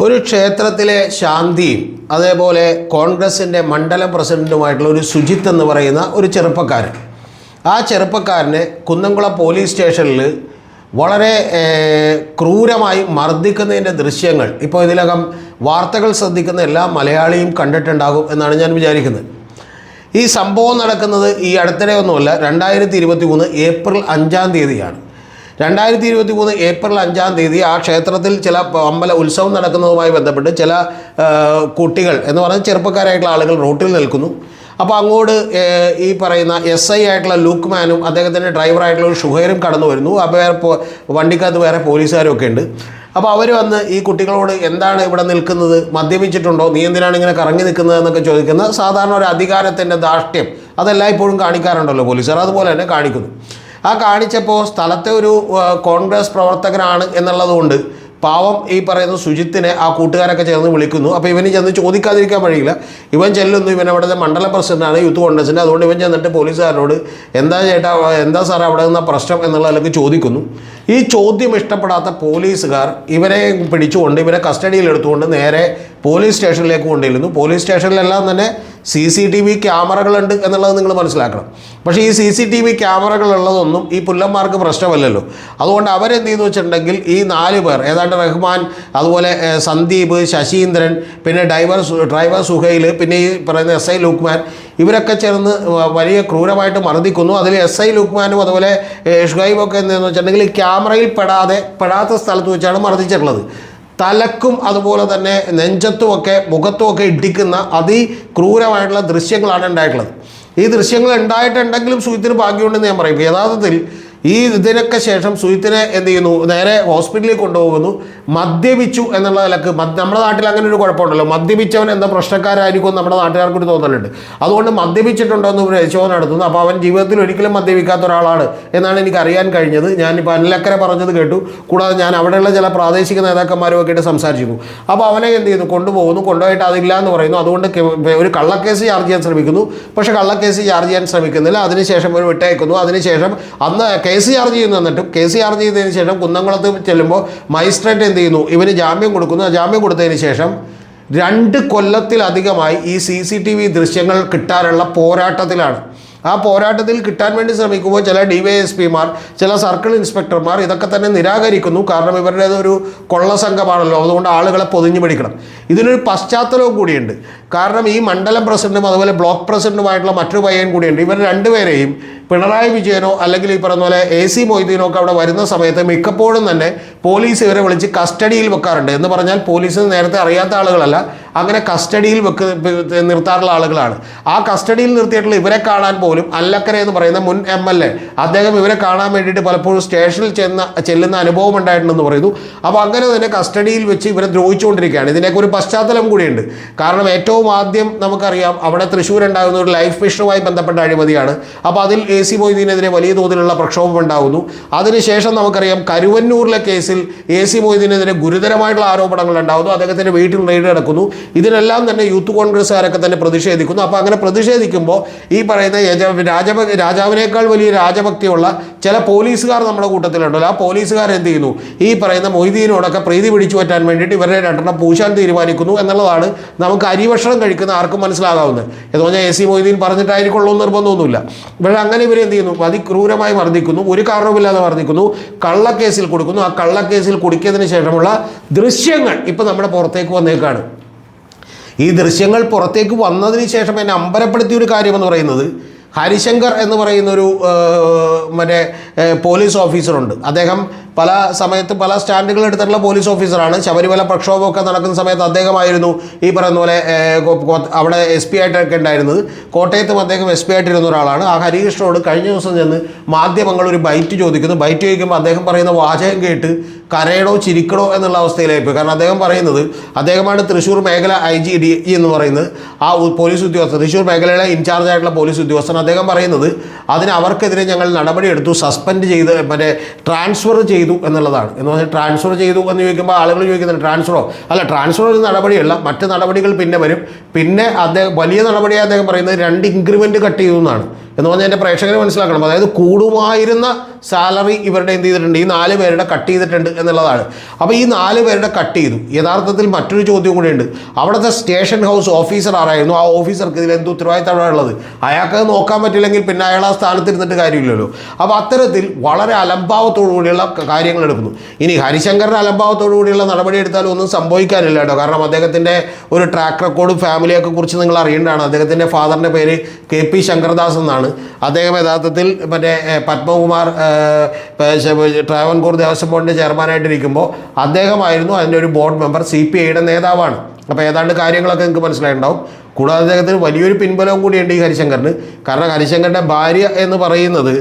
ഒരു ക്ഷേത്രത്തിലെ ശാന്തിയും അതേപോലെ കോൺഗ്രസിൻ്റെ മണ്ഡലം പ്രസിഡൻറ്റുമായിട്ടുള്ള ഒരു സുജിത്ത് എന്ന് പറയുന്ന ഒരു ചെറുപ്പക്കാരൻ, ആ ചെറുപ്പക്കാരനെ കുന്നംകുളം പോലീസ് സ്റ്റേഷനിൽ വളരെ ക്രൂരമായി മർദ്ദിക്കുന്നതിൻ്റെ ദൃശ്യങ്ങൾ ഇപ്പോൾ ഇതിനകം വാർത്തകൾ ശ്രദ്ധിക്കുന്ന എല്ലാ മലയാളിയും കണ്ടിട്ടുണ്ടാകും എന്നാണ് ഞാൻ വിചാരിക്കുന്നത്. ഈ സംഭവം നടക്കുന്നത് ഈ അടുത്തിടെ ഒന്നുമല്ല, 2023 ഏപ്രിൽ 5-ാം തീയതിയാണ്. 2023 ഏപ്രിൽ 5-ാം തീയതി ആ ക്ഷേത്രത്തിൽ ചില അമ്പല ഉത്സവം നടക്കുന്നതുമായി ബന്ധപ്പെട്ട് ചില കുട്ടികൾ എന്ന് പറഞ്ഞാൽ ചെറുപ്പക്കാരായിട്ടുള്ള ആളുകൾ റോട്ടിൽ നിൽക്കുന്നു. അപ്പോൾ അങ്ങോട്ട് ഈ പറയുന്ന SI ആയിട്ടുള്ള ലൂക്ക്മാനും അദ്ദേഹത്തിൻ്റെ ഡ്രൈവറായിട്ടുള്ള ഒരു ഷുഹൈറും കടന്നു വരുന്നു. അപ്പോൾ വേറെ വണ്ടിക്കകത്ത് വേറെ പോലീസുകാരും ഒക്കെ ഉണ്ട്. അപ്പോൾ അവർ വന്ന് ഈ കുട്ടികളോട് എന്താണ് ഇവിടെ നിൽക്കുന്നത്, മദ്യപിച്ചിട്ടുണ്ടോ, നീ എന്തിനാണ് ഇങ്ങനെ കറങ്ങി നിൽക്കുന്നത് എന്നൊക്കെ ചോദിക്കുന്ന സാധാരണ ഒരു അധികാരത്തിൻ്റെ ധാർഷ്ട്യം അതെല്ലാം ഇപ്പോഴും കാണിക്കാറുണ്ടല്ലോ പോലീസുകാർ, അതുപോലെ തന്നെ കാണിക്കുന്നു. ആ കാണിച്ചപ്പോൾ സ്ഥലത്തെ ഒരു കോൺഗ്രസ് പ്രവർത്തകനാണ് എന്നുള്ളതുകൊണ്ട് പാവം ഈ പറയുന്ന സുജിത്തിനെ ആ കൂട്ടുകാരൊക്കെ ചേർന്ന് വിളിക്കുന്നു. അപ്പോൾ ഇവന് ചെന്ന് ചോദിക്കാതിരിക്കാൻ വഴിയില്ല. ഇവൻ ചെല്ലുന്നു, ഇവൻ അവിടുത്തെ മണ്ഡലം പ്രസിഡന്റാണ് യൂത്ത് കോൺഗ്രസിൻ്റെ. അതുകൊണ്ട് ഇവൻ ചെന്നിട്ട് പോലീസുകാരോട് എന്താ ചേട്ടാ, എന്താ സാർ അവിടെ നിന്ന പ്രശ്നം എന്നുള്ളതിലേക്ക് ചോദിക്കുന്നു. ഈ ചോദ്യം ഇഷ്ടപ്പെടാത്ത പോലീസുകാർ ഇവരെ പിടിച്ചുകൊണ്ട് ഇവരെ കസ്റ്റഡിയിലെടുത്തുകൊണ്ട് നേരെ പോലീസ് സ്റ്റേഷനിലേക്ക് കൊണ്ടുവരുന്നു. പോലീസ് സ്റ്റേഷനിലെല്ലാം തന്നെ CCTV ക്യാമറകളുണ്ട് എന്നുള്ളത് നിങ്ങൾ മനസ്സിലാക്കണം. പക്ഷേ ഈ CCTV ക്യാമറകളുള്ളതൊന്നും ഈ പുല്ലന്മാർക്ക് പ്രശ്നമല്ലല്ലോ. അതുകൊണ്ട് അവരെന്ത് ചെയ്യുന്നു വെച്ചിട്ടുണ്ടെങ്കിൽ ഈ 4 പേർ, ഏതാണ്ട് റഹ്മാൻ, അതുപോലെ സന്ദീപ്, ശശീന്ദ്രൻ, പിന്നെ ഡ്രൈവർ സുഹൈൽ, പിന്നെ ഈ പറയുന്ന SI ലൂക്ക്മാൻ, ഇവരൊക്കെ ചേർന്ന് വലിയ ക്രൂരമായിട്ട് മർദ്ദിക്കുന്നു. അതിൽ SI ലൂക്ക്മാനും അതുപോലെ ഷുഹൈബൊക്കെ എന്താണെന്ന് വെച്ചിട്ടുണ്ടെങ്കിൽ ഈ ക്യാമറയിൽ പെടാത്ത സ്ഥലത്ത് വെച്ചാണ് മർദ്ദിച്ചിട്ടുള്ളത്. തലക്കും അതുപോലെ തന്നെ നെഞ്ചത്തുമൊക്കെ മുഖത്തുമൊക്കെ ഇടിക്കുന്ന അതിക്രൂരമായിട്ടുള്ള ദൃശ്യങ്ങളാണ് ഉണ്ടായിട്ടുള്ളത്. ഈ ദൃശ്യങ്ങൾ ഉണ്ടായിട്ടുണ്ടെങ്കിലും സുജിത്തിന് ഭാഗ്യമുണ്ടെന്ന് ഞാൻ പറയും. യഥാർത്ഥത്തിൽ ഈ ഇതിനൊക്കെ ശേഷം സുജിത്തിനെ എന്ത് ചെയ്യുന്നു, നേരെ ഹോസ്പിറ്റലിൽ കൊണ്ടുപോകുന്നു. മദ്യപിച്ചു എന്നുള്ള നിലക്ക് നമ്മുടെ നാട്ടിൽ അങ്ങനെ ഒരു കുഴപ്പമുണ്ടല്ലോ, മദ്യപിച്ചവൻ എന്താ പ്രശ്നക്കാരായിരിക്കും നമ്മുടെ നാട്ടുകാർക്കൊരു തോന്നലുണ്ട്. അതുകൊണ്ട് മദ്യപിച്ചിട്ടുണ്ടോ എന്ന് പരിശോധന നടത്തുന്നു. അപ്പോൾ അവൻ ജീവിതത്തിൽ ഒരിക്കലും മദ്യപിക്കാത്ത ഒരാളാണ് എന്നാണ് എനിക്ക് അറിയാൻ കഴിഞ്ഞത്. ഞാനിപ്പോൾ അനിലക്കര പറഞ്ഞത് കേട്ടു. കൂടാതെ ഞാൻ അവിടെയുള്ള ചില പ്രാദേശിക നേതാക്കന്മാരുമൊക്കെ ആയിട്ട് സംസാരിച്ചിരുന്നു. അപ്പോൾ അവനെ എന്ത് ചെയ്യുന്നു, കൊണ്ടുപോയിട്ട് അതില്ല എന്ന് പറയുന്നു. അതുകൊണ്ട് ഒരു കള്ളക്കേസ് ചാർജ് ചെയ്യാൻ ശ്രമിക്കുന്നു. പക്ഷേ കള്ളക്കേസ് ചാർജ് ചെയ്യാൻ ശ്രമിക്കുന്നില്ല. അതിനുശേഷം ഒരു വിട്ടയക്കുന്നു. അതിനുശേഷം അന്ന് കേസ് ചാർജ് ചെയ്യുന്നു. എന്നിട്ടും കേസ് ചാർജ് ചെയ്തതിന് ശേഷം കുന്നംകുളത്ത് ചെല്ലുമ്പോൾ മജിസ്ട്രേറ്റ് എന്ത് ചെയ്യുന്നു, ഇവന് ജാമ്യം കൊടുക്കുന്നു. ആ ജാമ്യം കൊടുത്തതിന് ശേഷം 2 കൊല്ലത്തിലധികമായി ഈ CCTV ദൃശ്യങ്ങൾ കിട്ടാനുള്ള പോരാട്ടത്തിലാണ്. ആ പോരാട്ടത്തിൽ കിട്ടാൻ വേണ്ടി ശ്രമിക്കുമ്പോൾ ചില DYSPമാർ, ചില സർക്കിൾ ഇൻസ്പെക്ടർമാർ ഇതൊക്കെ തന്നെ നിരാകരിക്കുന്നു. കാരണം ഇവരുടേതൊരു കൊള്ള സംഘമാണല്ലോ, അതുകൊണ്ട് ആളുകളെ പൊതിഞ്ഞു പിടിക്കണം. ഇതിനൊരു പശ്ചാത്തലവും കൂടിയുണ്ട്. കാരണം ഈ മണ്ഡലം പ്രസിഡന്റും അതുപോലെ ബ്ലോക്ക് പ്രസിഡന്റുമായിട്ടുള്ള മറ്റൊരു പയ്യൻ കൂടിയുണ്ട്. ഇവർ രണ്ടുപേരെയും പിണറായി വിജയനോ അല്ലെങ്കിൽ ഈ പറഞ്ഞ പോലെ AC മൊയ്തീനോ ഒക്കെ അവിടെ വരുന്ന സമയത്ത് മിക്കപ്പോഴും തന്നെ പോലീസ് ഇവരെ വിളിച്ച് കസ്റ്റഡിയിൽ വെക്കാറുണ്ട്. എന്ന് പറഞ്ഞാൽ പോലീസിന് നേരത്തെ അറിയാത്ത ആളുകളല്ല, അങ്ങനെ കസ്റ്റഡിയിൽ നിർത്താറുള്ള ആളുകളാണ്. ആ കസ്റ്റഡിയിൽ നിർത്തിയിട്ടുള്ള ഇവരെ കാണാൻ പോലും അല്ലക്കര എന്ന് പറയുന്ന മുൻ MLA അദ്ദേഹം ഇവരെ കാണാൻ വേണ്ടിയിട്ട് പലപ്പോഴും സ്റ്റേഷനിൽ ചെല്ലുന്ന അനുഭവം ഉണ്ടായിട്ടുണ്ടെന്ന് പറയുന്നു. അപ്പോൾ അങ്ങനെ തന്നെ കസ്റ്റഡിയിൽ വെച്ച് ഇവരെ ദ്രോഹിച്ചുകൊണ്ടിരിക്കുകയാണ്. ഇതിനൊക്കെ ഒരു പശ്ചാത്തലം കൂടിയുണ്ട്. കാരണം ഏറ്റവും ആദ്യം നമുക്കറിയാം അവിടെ തൃശ്ശൂർ ഉണ്ടാകുന്ന ഒരു ലൈഫ് മിഷനുമായി ബന്ധപ്പെട്ട അഴിമതിയാണ്. അപ്പോൾ അതിൽ AC മൊയ്തീനെതിരെ വലിയ തോതിലുള്ള പ്രക്ഷോഭം ഉണ്ടാകുന്നു. അതിനുശേഷം നമുക്കറിയാം കരുവന്നൂരിലെ കേസിൽ AC മൊയ്തീനെതിരെ ഗുരുതരമായിട്ടുള്ള ആരോപണങ്ങൾ ഉണ്ടാകുന്നു. അദ്ദേഹത്തിൻ്റെ വീട്ടിൽ റെയ്ഡ് നടക്കുന്നു. ഇതിനെല്ലാം തന്നെ യൂത്ത് കോൺഗ്രസ്സുകാരൊക്കെ തന്നെ പ്രതിഷേധിക്കുന്നു. അപ്പോൾ അങ്ങനെ പ്രതിഷേധിക്കുമ്പോൾ ഈ പറയുന്ന രാജാവിനേക്കാൾ വലിയ രാജഭക്തിയുള്ള ചില പോലീസുകാർ നമ്മുടെ കൂട്ടത്തിലുണ്ടല്ലോ, ആ പോലീസുകാർ എന്ത് ചെയ്യുന്നു, ഈ പറയുന്ന മൊയ്തീനോടൊക്കെ പ്രീതി പിടിച്ചു പറ്റാൻ വേണ്ടിയിട്ട് ഇവരെ 2 പൂശാൻ തീരുമാനിക്കുന്നു എന്നുള്ളതാണ് നമുക്ക് അരിഭക്ഷണം കഴിക്കുന്ന ആർക്കും മനസ്സിലാകാവുന്നത്. എന്ന് പറഞ്ഞാൽ AC മൊയ്തീൻ പറഞ്ഞിട്ടായിരിക്കുള്ളൂ നിർബന്ധമൊന്നുമില്ല. പക്ഷേ അങ്ങനെ ഇവർ എന്ത് ചെയ്യുന്നു, അതിക്രൂരമായി മർദ്ദിക്കുന്നു, ഒരു കാരണവുമില്ലാതെ മർദ്ദിക്കുന്നു, കള്ളക്കേസിൽ കൊടുക്കുന്നു. ആ കള്ളക്കേസിൽ കുടിക്കിയതിന് ശേഷമുള്ള ദൃശ്യങ്ങൾ ഇപ്പോൾ നമ്മുടെ പുറത്തേക്ക് വന്നേക്കാണ്. ഈ ദൃശ്യങ്ങൾ പുറത്തേക്ക് വന്നതിന് ശേഷം എന്നെ അമ്പരപ്പെടുത്തിയ ഒരു കാര്യമെന്ന് പറയുന്നത്, ഹരിശങ്കർ എന്ന് പറയുന്നൊരു മറ്റേ പോലീസ് ഓഫീസറുണ്ട്. അദ്ദേഹം പല സമയത്ത് പല സ്റ്റാൻഡുകൾ എടുത്തിട്ടുള്ള പോലീസ് ഓഫീസറാണ്. ശബരിമല പ്രക്ഷോഭമൊക്കെ നടക്കുന്ന സമയത്ത് അദ്ദേഹമായിരുന്നു ഈ പറയുന്ന പോലെ അവിടെ SP ആയിട്ടൊക്കെ ഉണ്ടായിരുന്നത്. കോട്ടയത്തും അദ്ദേഹം SP ആയിട്ടിരുന്ന ഒരാളാണ്. ആ ഹരികൃഷ്ണനോട് കഴിഞ്ഞ ദിവസം ചെന്ന് മാധ്യമങ്ങൾ ഒരു ബൈറ്റ് ചോദിക്കുന്നു. ബൈറ്റ് ചോദിക്കുമ്പോൾ അദ്ദേഹം പറയുന്ന വാചകം കേട്ട് കരയണോ ചിരിക്കണോ എന്നുള്ള അവസ്ഥയിലായിപ്പോയി. കാരണം അദ്ദേഹം പറയുന്നത്, അദ്ദേഹമാണ് തൃശ്ശൂർ മേഖല IGD എന്ന് പറയുന്നത്, ആ പോലീസ് ഉദ്യോഗസ്ഥൻ, തൃശ്ശൂർ മേഖലയുടെ ഇൻചാർജ് ആയിട്ടുള്ള പോലീസ് ഉദ്യോഗസ്ഥൻ. അദ്ദേഹം പറയുന്നത് അതിന് അവർക്കെതിരെ ഞങ്ങൾ നടപടിയെടുത്തു, സസ്പെൻഡ് ചെയ്ത് മറ്റേ ട്രാൻസ്ഫർ ചെയ്തു എന്നുള്ളതാണ്. എന്ന് പറഞ്ഞാൽ ട്രാൻസ്ഫർ ചെയ്തു എന്ന് ചോദിക്കുമ്പോൾ ആളുകൾ ചോദിക്കുന്നത് ട്രാൻസ്ഫറോ അല്ല, ട്രാൻസ്ഫർ ഒരു നടപടിയല്ല, മറ്റ് നടപടികൾ പിന്നെ വരും. പിന്നെ അദ്ദേഹം വലിയ നടപടിയായി അദ്ദേഹം പറയുന്നത് 2 ഇൻക്രിമെൻറ്റ് കട്ട് ചെയ്തു എന്നാണ്. എന്ന് പറഞ്ഞാൽ എൻ്റെ പ്രേക്ഷകരെ മനസ്സിലാക്കണം. അതായത് കൂടുമായിരുന്ന സാലറി ഇവരുടെ എന്ത് ചെയ്തിട്ടുണ്ട്, ഈ 4 പേരുടെ കട്ട് ചെയ്തിട്ടുണ്ട് എന്നുള്ളതാണ്. അപ്പോൾ ഈ 4 പേരുടെ കട്ട് ചെയ്തു. യഥാർത്ഥത്തിൽ മറ്റൊരു ചോദ്യം കൂടിയുണ്ട്. അവിടുത്തെ സ്റ്റേഷൻ ഹൗസ് ഓഫീസർ ആരായിരുന്നു? ആ ഓഫീസർക്ക് ഇതിൽ എന്ത് ഉത്തരവാദിത്തമാണ് ഉള്ളത്? അയാൾക്ക് നോക്കാൻ പറ്റില്ലെങ്കിൽ പിന്നെ അയാൾ ആ സ്ഥാനത്തിരുന്നിട്ട് കാര്യമില്ലല്ലോ. അപ്പോൾ അത്തരത്തിൽ വളരെ അലംഭാവത്തോടു കൂടിയുള്ള കാര്യങ്ങൾ എടുക്കുന്നു. ഇനി ഹരിശങ്കറിന് അലംഭാവത്തോടു കൂടിയുള്ള നടപടി എടുത്താലും ഒന്നും സംഭവിക്കാനില്ല കേട്ടോ. കാരണം അദ്ദേഹത്തിൻ്റെ ഒരു ട്രാക്ക് റെക്കോർഡും ഫാമിലിയൊക്കെ കുറിച്ച് നിങ്ങൾ അറിയേണ്ടതാണ്. അദ്ദേഹത്തിൻ്റെ ഫാദറിൻ്റെ പേര് KP ശങ്കർദാസ് എന്നാണ്. അദ്ദേഹം യഥാർത്ഥത്തിൽ മറ്റേ പത്മകുമാർ ട്രാവൻകൂർ ദേവസ്വം ബോർഡിൻ്റെ ചെയർമാനായിട്ടിരിക്കുമ്പോൾ അദ്ദേഹമായിരുന്നു അതിൻ്റെ ഒരു ബോർഡ് മെമ്പർ, CPIയുടെ നേതാവാണ്. അപ്പോൾ ഏതാണ്ട് കാര്യങ്ങളൊക്കെ നിങ്ങൾക്ക് മനസ്സിലായിട്ടുണ്ടാവും. കൂടാതെ അദ്ദേഹത്തിന് വലിയൊരു പിൻബലവും കൂടിയുണ്ട് ഈ ഹരിശങ്കറിന്. കാരണം ഹരിശങ്കറിൻ്റെ ഭാര്യ എന്ന് പറയുന്നത്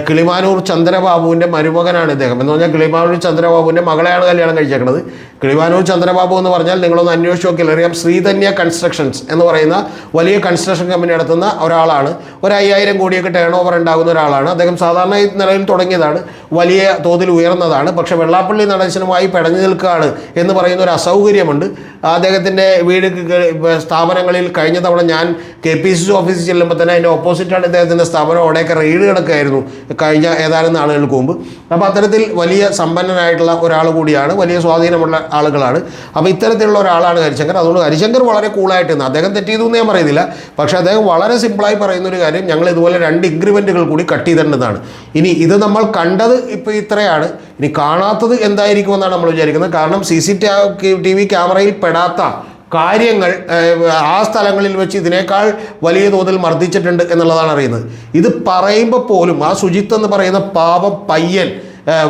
കിളിമാനൂർ ചന്ദ്രബാബുവിൻ്റെ മരുമകനാണ് ഇദ്ദേഹം. എന്ന് പറഞ്ഞാൽ കിളിമാനൂർ ചന്ദ്രബാബുവിൻ്റെ മകളെയാണ് കല്യാണം കഴിച്ചേക്കുന്നത്. കിളിമാനൂർ ചന്ദ്രബാബു എന്ന് പറഞ്ഞാൽ നിങ്ങളൊന്ന് അന്വേഷിച്ച് നോക്കിയാൽ അറിയാം, ശ്രീധന്യ കൺസ്ട്രക്ഷൻസ് എന്ന് പറയുന്ന വലിയ കൺസ്ട്രക്ഷൻ കമ്പനി നടത്തുന്ന ഒരാളാണ്. ഒരു 5000 കോടിയൊക്കെ ടേൺ ഓവർ ഉണ്ടാകുന്ന ഒരാളാണ് അദ്ദേഹം. സാധാരണ ഈ നിലയിൽ തുടങ്ങിയതാണ്, വലിയ തോതിൽ ഉയർന്നതാണ്. പക്ഷേ വെള്ളാപ്പള്ളി നടേശനുമായി പിടഞ്ഞു നിൽക്കുകയാണ് എന്ന് പറയുന്ന ഒരു അസൗകര്യമുണ്ട് അദ്ദേഹത്തിൻ്റെ വീട് സ്ഥാപനങ്ങളിൽ. കഴിഞ്ഞ തവണ ഞാൻ KPCC ഓഫീസിൽ ചെല്ലുമ്പോൾ തന്നെ അതിൻ്റെ ഓപ്പോസിറ്റാണ് ഇദ്ദേഹത്തിൻ്റെ സ്ഥാപനം. അവിടെയൊക്കെ റെയ്ഡ് കിടക്കുകയായിരുന്നു കഴിഞ്ഞ ഏതാനും നാളുകൾക്ക് മുമ്പ്. അപ്പോൾ അത്തരത്തിൽ വലിയ സമ്പന്നനായിട്ടുള്ള ഒരാൾ കൂടിയാണ്, വലിയ സ്വാധീനമുള്ള ആളുകളാണ്. അപ്പോൾ ഇത്തരത്തിലുള്ള ഒരാളാണ് ഹരിശങ്കർ. അതുകൊണ്ട് ഹരിശങ്കർ വളരെ കൂളായിട്ട് നിന്ന്, അദ്ദേഹം തെറ്റിയതു എന്ന് ഞാൻ പറയുന്നില്ല, പക്ഷേ അദ്ദേഹം വളരെ സിമ്പിളായി പറയുന്ന ഒരു കാര്യം, ഞങ്ങൾ ഇതുപോലെ 2 ഇൻക്രിമെൻറ്റുകൾ കൂടി കട്ട് ചെയ്തിട്ടുണ്ടെന്നാണ്. ഇനി ഇത് നമ്മൾ കണ്ടത് ഇപ്പോൾ ഇത്രയാണ്, ഇനി കാണാത്തത് എന്തായിരിക്കുമെന്നാണ് നമ്മൾ വിചാരിക്കുന്നത്. കാരണം CCTV ക്യാമറയിൽ പെടാത്ത കാര്യങ്ങൾ ആ സ്ഥലങ്ങളിൽ വെച്ച് ഇതിനേക്കാൾ വലിയ തോതിൽ മർദ്ദിച്ചിട്ടുണ്ട് എന്നുള്ളതാണ് അറിയുന്നത്. ഇത് പറയുമ്പോൾ പോലും ആ സുജിത്ത് എന്ന് പറയുന്ന പാപം പയ്യൻ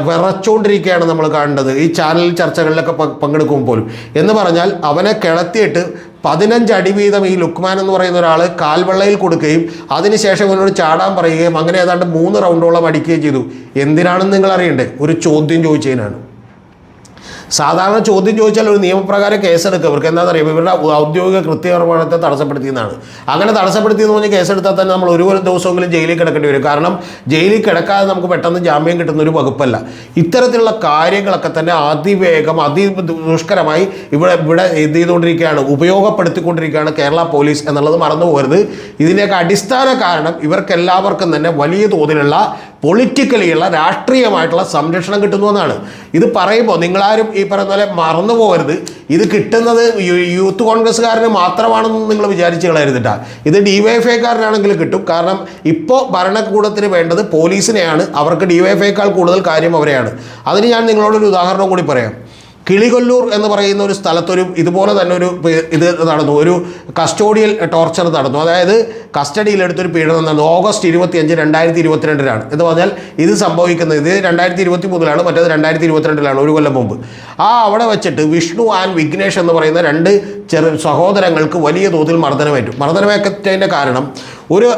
വിറച്ചുകൊണ്ടിരിക്കുകയാണ് നമ്മൾ കാണേണ്ടത് ഈ ചാനൽ ചർച്ചകളിലൊക്കെ പങ്കെടുക്കുമ്പോൾ പോലും. എന്ന് പറഞ്ഞാൽ അവനെ കിടത്തിയിട്ട് 15 അടി വീതം ഈ ലുക്മാൻ എന്ന് പറയുന്ന ഒരാൾ കാൽവെള്ളയിൽ കൊടുക്കുകയും അതിനുശേഷം ഇവനോട് ചാടാൻ പറയുകയും അങ്ങനെ ഏതാണ്ട് 3 റൗണ്ടോളം അടിക്കുകയും ചെയ്തു. എന്തിനാണെന്ന് നിങ്ങൾ അറിയണ്ടേ? ഒരു ചോദ്യം ചോദിച്ചതിനാണ്. സാധാരണ ചോദ്യം ചോദിച്ചാൽ ഒരു നിയമപ്രകാരം കേസെടുക്കുക. ഇവർക്ക് എന്താണെന്ന് അറിയാം, ഇവരുടെ ഔദ്യോഗിക കൃത്യനിർവഹണത്തെ തടസ്സപ്പെടുത്തിയെന്നാണ്. അങ്ങനെ തടസ്സപ്പെടുത്തിയെന്ന് പറഞ്ഞ് കേസെടുത്താൽ തന്നെ നമ്മൾ ഒരു ദിവസമെങ്കിലും ജയിലിൽ കിടക്കേണ്ടി വരും. കാരണം ജയിലിൽ കിടക്കാതെ നമുക്ക് പെട്ടെന്ന് ജാമ്യം കിട്ടുന്ന ഒരു വകുപ്പല്ല. ഇത്തരത്തിലുള്ള കാര്യങ്ങളൊക്കെ തന്നെ അതിവേഗം അതിദുഷ്കരമായി ഇവിടെ എന്ത് ചെയ്തുകൊണ്ടിരിക്കുകയാണ്, ഉപയോഗപ്പെടുത്തിക്കൊണ്ടിരിക്കുകയാണ് കേരള പോലീസ് എന്നുള്ളത് മറന്നു പോകരുത്. ഇതിൻ്റെയൊക്കെ അടിസ്ഥാന കാരണം ഇവർക്കെല്ലാവർക്കും തന്നെ വലിയ തോതിലുള്ള പൊളിറ്റിക്കലിയുള്ള രാഷ്ട്രീയമായിട്ടുള്ള സംരക്ഷണം കിട്ടുന്നുവെന്നാണ്. ഇത് പറയുമ്പോൾ നിങ്ങളാരും ഈ പറയുന്ന പോലെ മറന്നു പോകരുത്. ഇത് കിട്ടുന്നത് യൂത്ത് കോൺഗ്രസ്സുകാരന് മാത്രമാണെന്ന് നിങ്ങൾ വിചാരിച്ച് കളയരുതിട്ടാ. ഇത് DYFIക്കാരനാണെങ്കിലും കിട്ടും. കാരണം ഇപ്പോൾ ഭരണകൂടത്തിന് വേണ്ടത് പോലീസിനെയാണ്. അവർക്ക് DYFIക്കാൾ കൂടുതൽ കാര്യം അവരെയാണ്. അതിന് ഞാൻ നിങ്ങളോടൊരു ഉദാഹരണം കൂടി പറയാം. കിളികൊല്ലൂർ എന്ന് പറയുന്ന ഒരു സ്ഥലത്തൊരു ഇതുപോലെ തന്നെ ഒരു ഇത് നടന്നു, ഒരു കസ്റ്റോഡിയൽ ടോർച്ചർ നടന്നു. അതായത് കസ്റ്റഡിയിലെടുത്തൊരു പീഡനം നടന്നു ഓഗസ്റ്റ് 25, 2022 എന്ന് പറഞ്ഞാൽ ഇത് സംഭവിക്കുന്നത് ഇത് 2023 മറ്റേത് 2022, ഒരു കൊല്ലം മുമ്പ്. അവിടെ വെച്ചിട്ട് വിഷ്ണു ആൻഡ് വിഘ്നേഷ് എന്ന് പറയുന്ന 2 സഹോദരങ്ങൾക്ക് വലിയ തോതിൽ മർദ്ദനമേറ്റതിൻ്റെ കാരണം ഒരു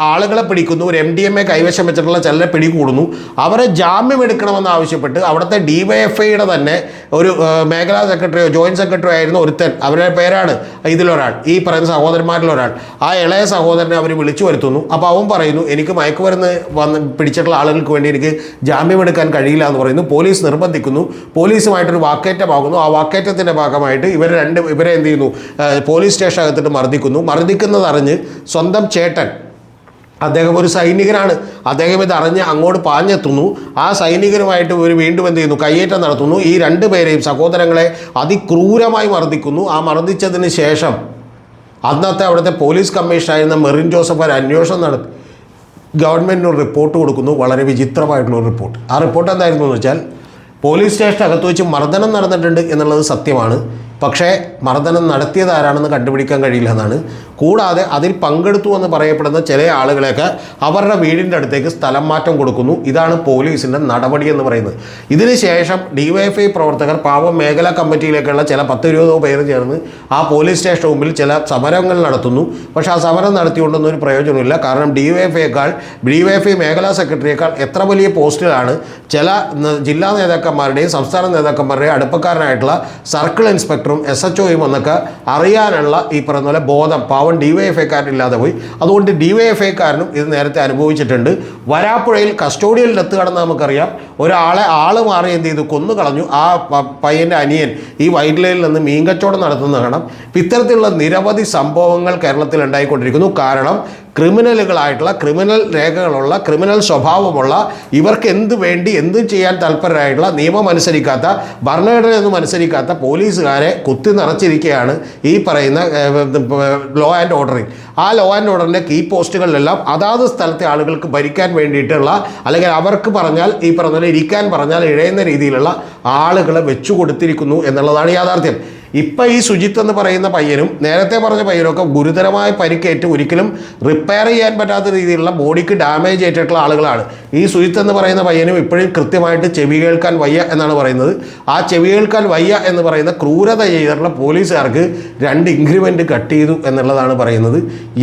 ആളുകളെ പിടിക്കുന്നു, ഒരു MDMA കൈവശം വെച്ചിട്ടുള്ള ചിലരെ പിടികൂടുന്നു. അവരെ ജാമ്യം എടുക്കണമെന്ന് ആവശ്യപ്പെട്ട് അവിടുത്തെ DYFIയുടെ തന്നെ ഒരു മേഖലാ സെക്രട്ടറിയോ ജോയിൻറ്റ് സെക്രട്ടറിയോ ആയിരുന്നു ഒരുത്തൻ. അവരുടെ പേരാണ് ഇതിലൊരാൾ, ഈ പറയുന്ന സഹോദരന്മാരിലൊരാൾ. ആ ഇളയ സഹോദരനെ അവർ വിളിച്ചു വരുത്തുന്നു. അപ്പോൾ അവൻ പറയുന്നു, എനിക്ക് മയക്കുമരുന്ന് പിടിച്ചിട്ടുള്ള ആളുകൾക്ക് വേണ്ടി എനിക്ക് ജാമ്യം എടുക്കാൻ കഴിയില്ല എന്ന് പറയുന്നു. പോലീസ് നിർബന്ധിക്കുന്നു. പോലീസുമായിട്ടൊരു വാക്കേറ്റമാകുന്നു. ആ വാക്കേറ്റത്തിൻ്റെ ഭാഗമായിട്ട് ഇവരെ എന്ത് ചെയ്യുന്നു, പോലീസ് സ്റ്റേഷനകത്തിട്ട് മർദ്ദിക്കുന്നത് അറിഞ്ഞ് സ്വന്തം ചേട്ടൻ, അദ്ദേഹം ഒരു സൈനികനാണ്, അദ്ദേഹം ഇതറിഞ്ഞ് അങ്ങോട്ട് പാഞ്ഞെത്തുന്നു. ആ സൈനികരുമായിട്ട് ഇവർ വീണ്ടും എന്ത് ചെയ്യുന്നു, കയ്യേറ്റം നടത്തുന്നു. ഈ 2 പേരെയും സഹോദരങ്ങളെ അതിക്രൂരമായി മർദ്ദിക്കുന്നു. ആ മർദ്ദിച്ചതിന് ശേഷം അന്നത്തെ അവിടുത്തെ പോലീസ് കമ്മീഷണറായിരുന്ന മെറിൻ ജോസഫ് ഒരു അന്വേഷണം നടത്തി ഗവൺമെൻറ്റിന് ഒരു റിപ്പോർട്ട് കൊടുക്കുന്നു. വളരെ വിചിത്രമായിട്ടുള്ളൊരു റിപ്പോർട്ട്. ആ റിപ്പോർട്ട് എന്തായിരുന്നു എന്ന് വെച്ചാൽ, പോലീസ് സ്റ്റേഷനകത്ത് വെച്ച് മർദ്ദനം നടന്നിട്ടുണ്ട് എന്നുള്ളത് സത്യമാണ്, പക്ഷേ മർദ്ദനം നടത്തിയത് ആരാണെന്ന് കണ്ടുപിടിക്കാൻ കഴിയില്ല എന്നാണ്. കൂടാതെ അതിൽ പങ്കെടുത്തു എന്ന് പറയപ്പെടുന്ന ചില ആളുകളെയൊക്കെ അവരുടെ വീടിൻ്റെ അടുത്തേക്ക് സ്ഥലം മാറ്റം കൊടുക്കുന്നു. ഇതാണ് പോലീസിൻ്റെ നടപടി എന്ന് പറയുന്നത്. ഇതിന് ശേഷം DYFI പ്രവർത്തകർ പാവം മേഖലാ കമ്മിറ്റിയിലേക്കുള്ള ചില 10-20 പേര് ചേർന്ന് ആ പോലീസ് സ്റ്റേഷന് മുമ്പിൽ ചില സമരങ്ങൾ നടത്തുന്നു. പക്ഷേ ആ സമരം നടത്തിക്കൊണ്ടൊന്നും ഒരു പ്രയോജനമില്ല. കാരണം DYFI മേഖലാ സെക്രട്ടറിയേക്കാൾ എത്ര വലിയ പോസ്റ്റിലാണ് ചില ജില്ലാ നേതാക്കന്മാരുടെയും സംസ്ഥാന നേതാക്കന്മാരുടെയും അടുപ്പക്കാരനായിട്ടുള്ള സർക്കിൾ ഇൻസ്പെക്ടറും SHOയും എന്നൊക്കെ അറിയാനുള്ള ഈ പറയുന്ന പോലെ ബോധം പാവം DYFIക്കാരനില്ലാതെ പോയി. അതുകൊണ്ട് DYFIക്കാരനും ഇത് നേരത്തെ അനുഭവിച്ചിട്ടുണ്ട്. വരാപ്പുഴയിൽ കസ്റ്റോഡിയൽ ഡെത്ത് കടന്ന് നമുക്കറിയാം. ആള് മാറി എന്ത് ചെയ്തു, കൊന്നു കളഞ്ഞു. ആ പയ്യൻ്റെ അനിയൻ ഈ വൈറ്റ് ലൈനിൽ നിന്ന് മീൻകച്ചവടം നടത്തുന്ന കാണാം. ഇത്തരത്തിലുള്ള നിരവധി സംഭവങ്ങൾ കേരളത്തിൽ ഉണ്ടായിക്കൊണ്ടിരിക്കുന്നു. കാരണം ക്രിമിനലുകളായിട്ടുള്ള, ക്രിമിനൽ രേഖകളുള്ള, ക്രിമിനൽ സ്വഭാവമുള്ള, ഇവർക്ക് എന്തും ചെയ്യാൻ താല്പര്യരായിട്ടുള്ള, നിയമം അനുസരിക്കാത്ത, ഭരണഘടനയൊന്നും അനുസരിക്കാത്ത പോലീസുകാരെ കുത്തി നിറച്ചിരിക്കുകയാണ് ഈ പറയുന്ന ലോ ആൻഡ് ഓർഡറിൽ. ആ ലോ ആൻഡ് ഓർഡറിൻ്റെ കീ പോസ്റ്റുകളിലെല്ലാം അതാത് സ്ഥലത്തെ ആളുകൾക്ക് ഭരിക്കാൻ വേണ്ടിയിട്ടുള്ള, അല്ലെങ്കിൽ അവർക്ക് പറഞ്ഞാൽ ഈ പറഞ്ഞ പോലെ ഇരിക്കാൻ പറഞ്ഞാൽ ഇഴയുന്ന രീതിയിലുള്ള ആളുകളെ വെച്ചു കൊടുത്തിരിക്കുന്നു എന്നുള്ളതാണ് യാഥാർത്ഥ്യം. ഇപ്പം ഈ സുജിത്ത് എന്ന് പറയുന്ന പയ്യനും നേരത്തെ പറഞ്ഞ പയ്യനൊക്കെ ഗുരുതരമായ പരിക്കേറ്റ് ഒരിക്കലും റിപ്പയർ ചെയ്യാൻ പറ്റാത്ത രീതിയിലുള്ള ബോഡിക്ക് ഡാമേജ് ഏറ്റിട്ടുള്ള ആളുകളാണ്. ഈ സുജിത്ത് എന്ന് പറയുന്ന പയ്യനും ഇപ്പോഴും കൃത്യമായിട്ട് ചെവി കേൾക്കാൻ വയ്യ എന്നാണ് പറയുന്നത്. ആ ചെവി കേൾക്കാൻ വയ്യ എന്ന് പറയുന്ന ക്രൂരത ചെയ്തിട്ടുള്ള പോലീസുകാർക്ക് 2 ഇൻക്രിമെൻറ്റ് കട്ട് ചെയ്തു എന്നുള്ളതാണ് പറയുന്നത്.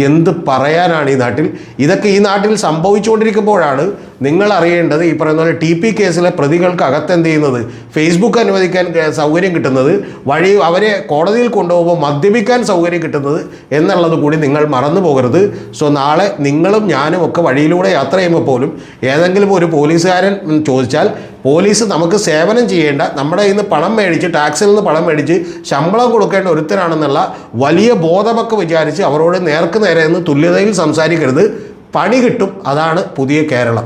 എന്ത് പറയാനാണ് ഈ നാട്ടിൽ? ഇതൊക്കെ ഈ നാട്ടിൽ സംഭവിച്ചുകൊണ്ടിരിക്കുമ്പോഴാണ് നിങ്ങൾ അറിയേണ്ടത് ഈ പറയുന്ന പോലെ TP കേസിലെ പ്രതികൾക്ക് അകത്തെന്ത് ചെയ്യുന്നത്, ഫേസ്ബുക്ക് അനുവദിക്കാൻ സൗകര്യം കിട്ടുന്നത്, വഴി അവരെ കോടതിയിൽ കൊണ്ടുപോകുമ്പോൾ മദ്യപിക്കാൻ സൗകര്യം കിട്ടുന്നത് എന്നുള്ളത് കൂടി നിങ്ങൾ മറന്നു പോകരുത്. സോ നാളെ നിങ്ങളും ഞാനും ഒക്കെ വഴിയിലൂടെ യാത്ര ചെയ്യുമ്പോൾ പോലും ഏതെങ്കിലും ഒരു പോലീസുകാരൻ ചോദിച്ചാൽ, പോലീസ് നമുക്ക് സേവനം ചെയ്യേണ്ട, നമ്മുടെ കയ്യിൽ നിന്ന് പണം മേടിച്ച്, ടാക്സിൽ നിന്ന് പണം മേടിച്ച് ശമ്പളം കൊടുക്കേണ്ട ഒരുത്തരാണെന്നുള്ള വലിയ ബോധമൊക്കെ വിചാരിച്ച് അവരോട് നേർക്ക് നേരെ നിന്ന് തുല്യതയിൽ സംസാരിക്കരുത്. പണി കിട്ടും. അതാണ് പുതിയ കേരളം.